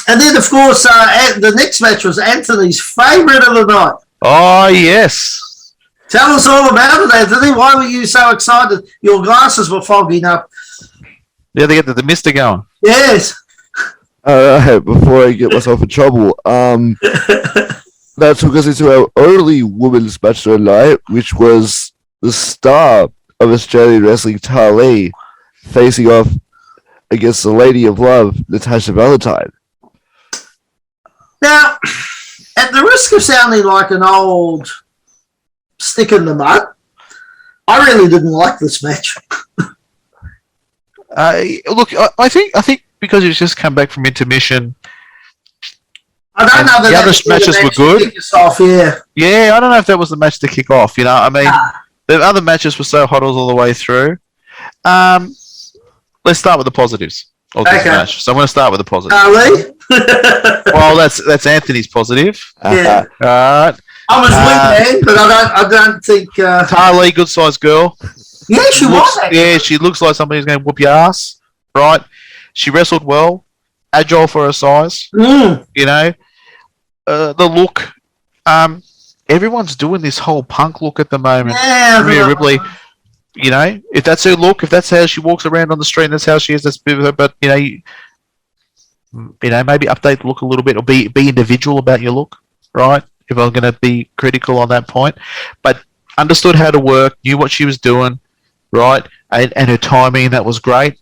And then, of course, the next match was Anthony's favourite of the night. Oh, yes. Tell us all about it, Anthony. Why were you so excited? Your glasses were fogging up. Yeah, they get the mister going. Yes. All right, before I get myself in trouble, that took us into our early women's match of the night, which was the star of Australian Wrestling Tarlee facing off against the Lady of Love, Natasha Valentine. Now, at the risk of sounding like an old stick in the mud, I really didn't like this match. Look, I think because it's just come back from intermission. I don't know that the other matches were good. Off, yeah, I don't know if that was the match to kick off. You know, I mean, the other matches were so hot all the way through. Let's start with the positives of this match. So I'm going to start with the positives. Well, that's Anthony's positive. Yeah. All right. I was with man, but I don't think Tarlee, good sized girl. Yeah, she was. Yeah, she looks like somebody who's going to whoop your ass. Right. She wrestled well, agile for her size. You know, the look. Everyone's doing this whole punk look at the moment. Yeah, Rhea Ripley. You know, if that's her look, if that's how she walks around on the street, and that's how she is. That's bit of her. But you know, maybe update the look a little bit, or be individual about your look, right? If I'm going to be critical on that point, but understood how to work, knew what she was doing, right, and her timing, that was great.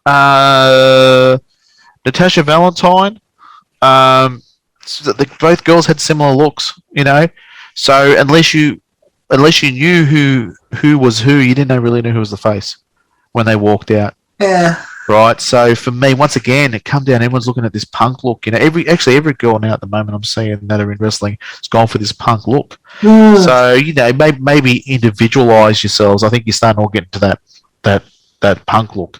Natasha Valentine, both girls had similar looks, you know. So unless you knew who was who, you didn't really know who was the face when they walked out. Yeah. Right. So for me, once again, it come down. Everyone's looking at this punk look. You know, every girl now at the moment I'm seeing that are in wrestling has gone for this punk look. So you know, maybe individualize yourselves. I think you're starting to all get into that punk look.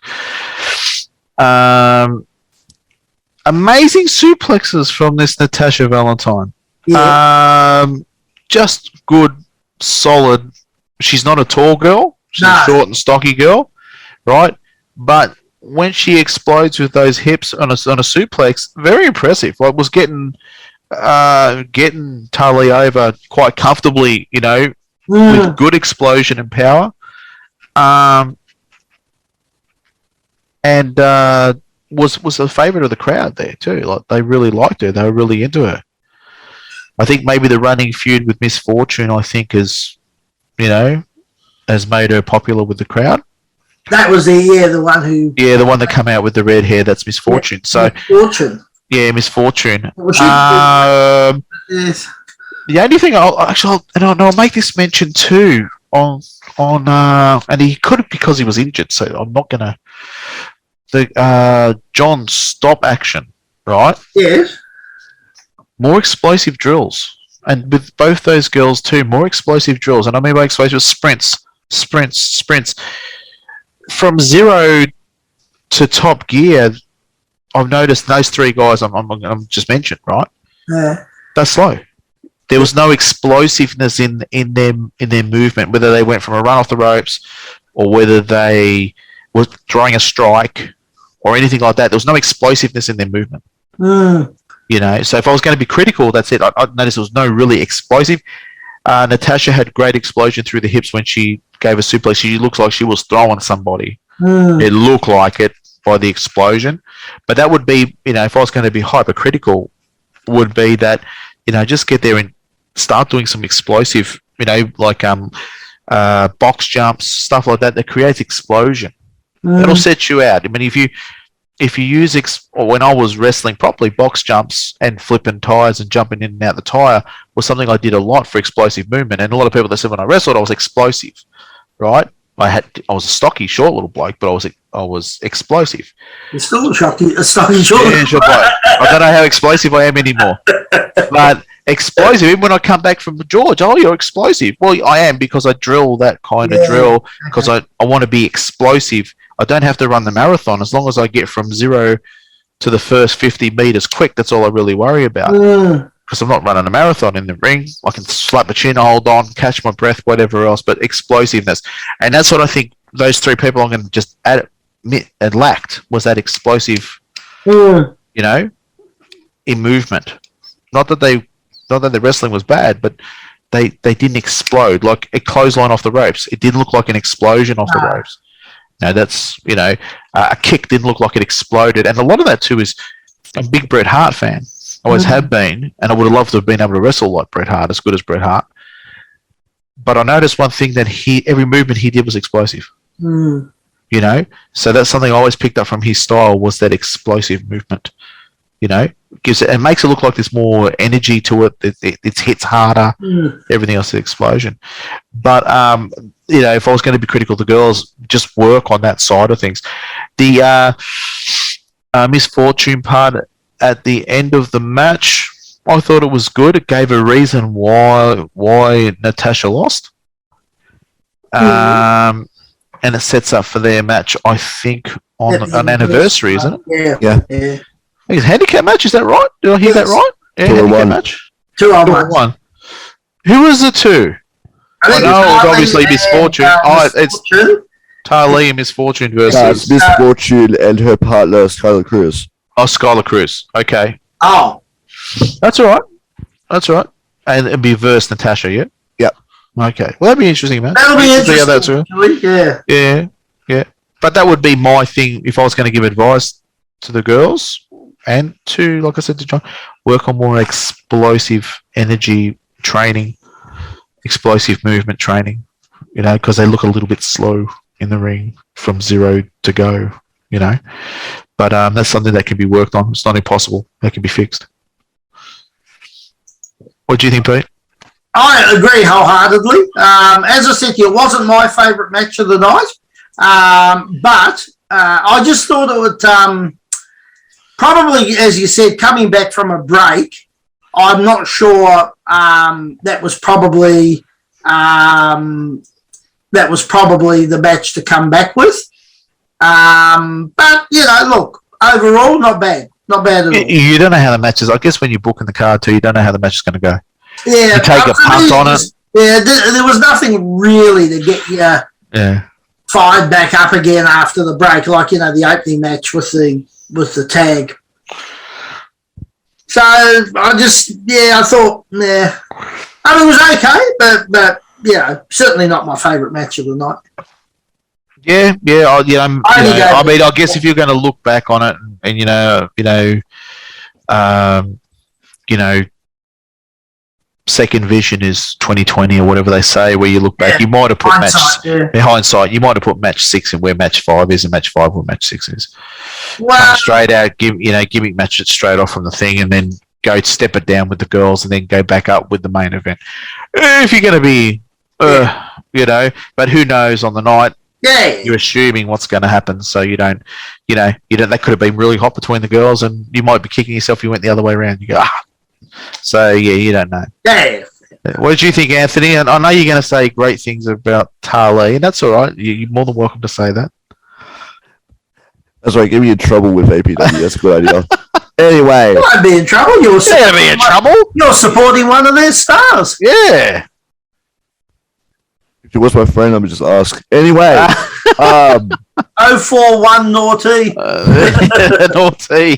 Amazing suplexes from this Natasha Valentine. Yeah. Just good, solid. She's not a tall girl. She's a short and stocky girl, right? But when she explodes with those hips on a suplex, very impressive. Like, was getting Tarlee over quite comfortably, you know, with good explosion and power. And was a favourite of the crowd there too. Like, they really liked her. They were really into her. I think maybe the running feud with Miss Fortune, I think, has made her popular with the crowd. That was the one who... Yeah, the one that come out with the red hair, that's Miss Fortune. So, Miss Fortune. Yeah, Miss Fortune. Yes. The only thing I'll make this mention too on and he could have, because he was injured, so I'm not going to... The John stop action, right? Yes. More explosive drills. And with both those girls too, more explosive drills. And I mean by explosive, sprints. From zero to top gear, I've noticed those three guys I'm just mentioned, right? Yeah. They're slow. There was no explosiveness in their movement, whether they went from a run off the ropes or whether they were throwing a strike or anything like that. There was no explosiveness in their movement. You know, so if I was going to be critical, that's it. I noticed there was no really explosive. Natasha had great explosion through the hips when she gave a suplex. She looks like she was throwing somebody. It looked like it by the explosion. But that would be, you know, if I was going to be hypercritical, would be that, you know, just get there and start doing some explosive, you know, like box jumps, stuff like that creates explosion. That'll set you out. I mean, if you use when I was wrestling properly, box jumps and flipping tires and jumping in and out the tire was something I did a lot for explosive movement. And a lot of people that said when I wrestled, I was explosive, right? I was a stocky, short little bloke, but I was explosive. You're still a stocky, short. Yeah, short bloke. I don't know how explosive I am anymore, but explosive. Even when I come back from George, you're explosive. Well, I am, because I drill that kind of drill because I want to be explosive. I don't have to run the marathon. As long as I get from 0 to the first 50 meters quick, that's all I really worry about. Because I'm not running a marathon in the ring. I can slap a chin, hold on, catch my breath, whatever else, but explosiveness. And that's what I think those three people I'm going to just admit and lacked, was that explosive you know, in movement. Not that the wrestling was bad, but they didn't explode. Like a clothesline off the ropes, it didn't look like an explosion off the ropes. No, that's, a kick didn't look like it exploded. And a lot of that too is, I'm a big Bret Hart fan. Always have been, and I would have loved to have been able to wrestle like Bret Hart, as good as Bret Hart. But I noticed one thing, that every movement he did was explosive. So that's something I always picked up from his style, was that explosive movement. Gives it, and makes it look like there's more energy to it. It hits harder. Everything else is explosion. But if I was going to be critical, the girls just work on that side of things. The misfortune part at the end of the match, I thought it was good. It gave a reason why Natasha lost. And it sets up for their match, I think, on an anniversary, isn't it? Yeah. I think it's a handicap match, is that right? Did I hear that right? Yeah, handicap match. 2-on-1. Who was the two? I know it was obviously Misfortune. It's Tarlee and Misfortune versus... Misfortune and her partner, Skylar Cruz. Oh, Skylar Cruz. Okay. Oh. That's all right. And it'd be versus Natasha, yeah? Yep. Okay. Well, that'd be interesting, man. That'll be interesting. Yeah. But that would be my thing if I was going to give advice to the girls, and to, like I said to John, work on more explosive energy training, explosive movement training, because they look a little bit slow in the ring from 0 to go, But that's something that can be worked on. It's not impossible. That can be fixed. What do you think, Pete? I agree wholeheartedly. As I said to you, it wasn't my favourite match of the night, but I just thought it would... probably, as you said, coming back from a break, I'm not sure that was probably the match to come back with. But look, overall, not bad at all. You don't know how the match is. I guess when you book in the card too, you don't know how the match is going to go. Yeah, you take a punt on it. Yeah, there was nothing really to get you fired back up again after the break, like the opening match with the tag. So I thought, I mean, it was okay, but certainly not my favourite match of the night. I guess if you're going to look back on it, and second vision is 2020 or whatever they say, where you look back, you might have put hindsight, you might have put match 6 and where match 5 is, and match 5 where match 6 is. Come straight out, gimmick match it straight off from the thing, and then go step it down with the girls, and then go back up with the main event. If you're going to be, but who knows on the night? Yeah, you're assuming what's going to happen, so you don't. That could have been really hot between the girls, and you might be kicking yourself. You went the other way around. You go, So you don't know. Yeah. What did you think, Anthony? And I know you're going to say great things about Tarlee, and that's all right. You're more than welcome to say that. That's right. Get me in trouble with APW. That's a good idea. Anyway, you won't be in trouble. You're supporting one of their stars. Yeah. If you was my friend, I would just ask. Anyway, 041 naughty. Naughty.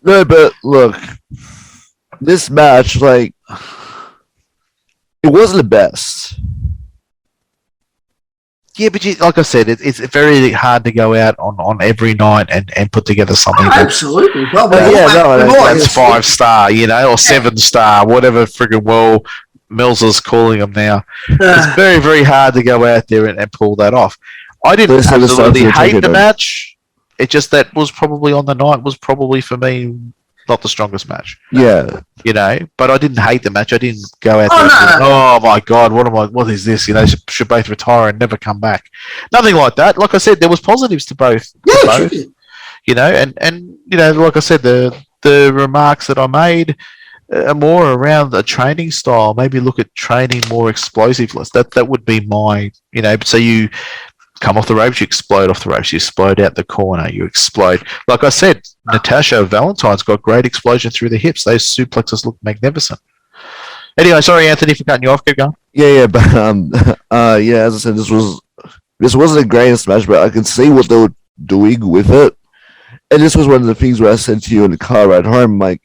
No, but look, this match, it wasn't the best. Yeah, but like I said, it's very hard to go out on every night and put together something. Absolutely. Well, that's 5-star, or 7-star, whatever friggin' Mills calling them now. It's very, very hard to go out there and pull that off. I didn't absolutely hate the match. It just that was probably on the night was probably for me not the strongest match. Yeah. But I didn't hate the match. I didn't go out there oh my God, what is this? Should both retire and never come back. Nothing like that. Like I said, there was positives to both. Yeah, and like I said, the remarks that I made are more around the training style. Maybe look at training more explosiveness. That would be my, so you come off the ropes, you explode off the ropes, you explode out the corner, you explode. Like I said, Natasha Valentine's got great explosion through the hips. Those suplexes look magnificent. Anyway, sorry, Anthony, for cutting you off. Keep going. Yeah, but as I said, this wasn't the greatest match, but I can see what they were doing with it. and this was one of the things where I said to you in the car ride home, like,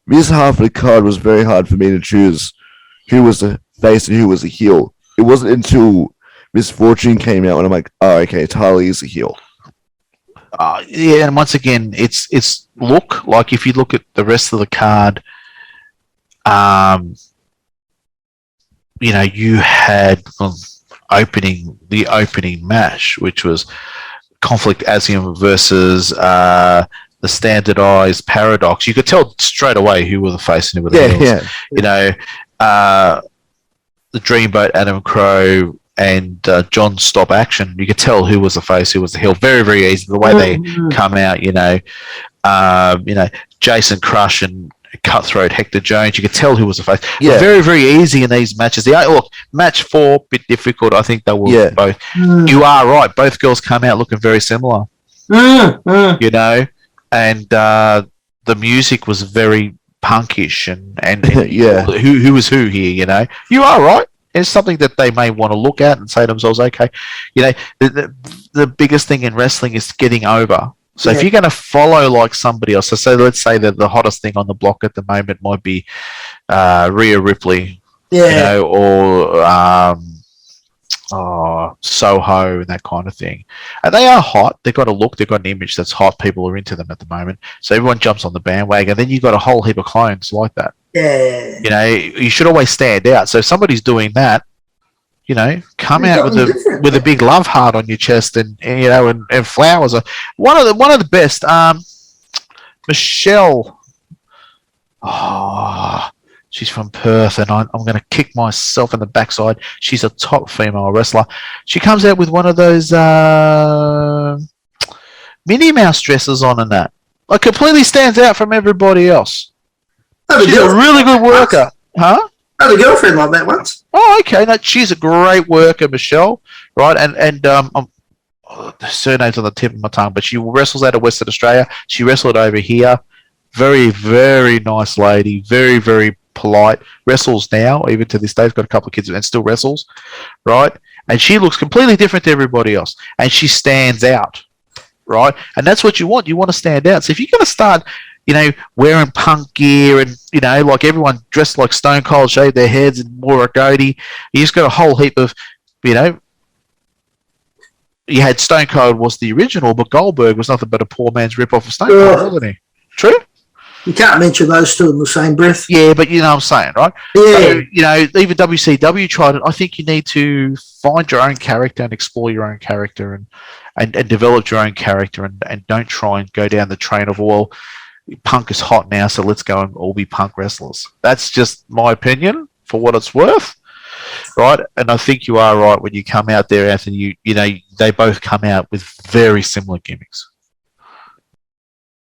this half of the card was very hard for me to choose who was the face and who was the heel. It wasn't until Miss Fortune came out when I'm like, oh, okay, Tarlee is the heel. Yeah, and once again, it's look like if you look at the rest of the card, you know, you had the opening match, which was Conflict Asium versus the Standardized Paradox. You could tell straight away who were the face and who were the heels. Yeah. You know, the Dreamboat, Adam Crow, and John Stop Action. You could tell who was the face, who was the heel. Very, very easy. The way they come out, you know, Jason Crush and Cutthroat Hector Jones. You could tell who was the face. Yeah. Very, very easy in these matches. Look, match 4, bit difficult. I think they will both. You are right. Both girls come out looking very similar. You know, and the music was very punkish and Yeah. who was who here, you know. You are right. It's something that they may want to look at and say to themselves, okay, you know, the biggest thing in wrestling is getting over. So if you're going to follow like somebody else, so let's say that the hottest thing on the block at the moment might be Rhea Ripley, you know, or Soho and that kind of thing. And they are hot. They've got a look. They've got an image that's hot. People are into them at the moment. So everyone jumps on the bandwagon. Then you've got a whole heap of clones like that. Yeah. You know, you should always stand out. So if somebody's doing that, you know, come out with a big love heart on your chest and you know, and flowers. One of the best. Michelle. Oh, she's from Perth, and I'm going to kick myself in the backside. She's a top female wrestler. She comes out with one of those Minnie Mouse dresses on and that. Like, completely stands out from everybody else. She's a really good worker. Huh? I had a girlfriend like that once. Oh, okay. No, she's a great worker, Michelle. Right, and the surname's on the tip of my tongue, but she wrestles out of Western Australia. She wrestled over here. Very, very nice lady. Very, very polite. Wrestles now, even to this day. Has got a couple of kids and still wrestles. Right, and she looks completely different to everybody else, and she stands out. Right, and that's what you want. You want to stand out. So if you're going to start, you know, wearing punk gear and, you know, like everyone dressed like Stone Cold, shaved their heads and wore a goatee, you just got a whole heap of, you know, you had Stone Cold was the original, but Goldberg was nothing but a poor man's rip-off of Stone Cold, wasn't he? True? You can't mention those two in the same breath. Yeah, but you know what I'm saying, right? Yeah. So, you know, even WCW tried it. I think you need to find your own character and explore your own character and develop your own character and don't try and go down the train of, well, punk is hot now, so let's go and all be punk wrestlers. That's just my opinion for what it's worth, right? And I think you are right when you come out there, Anthony. You know, they both come out with very similar gimmicks.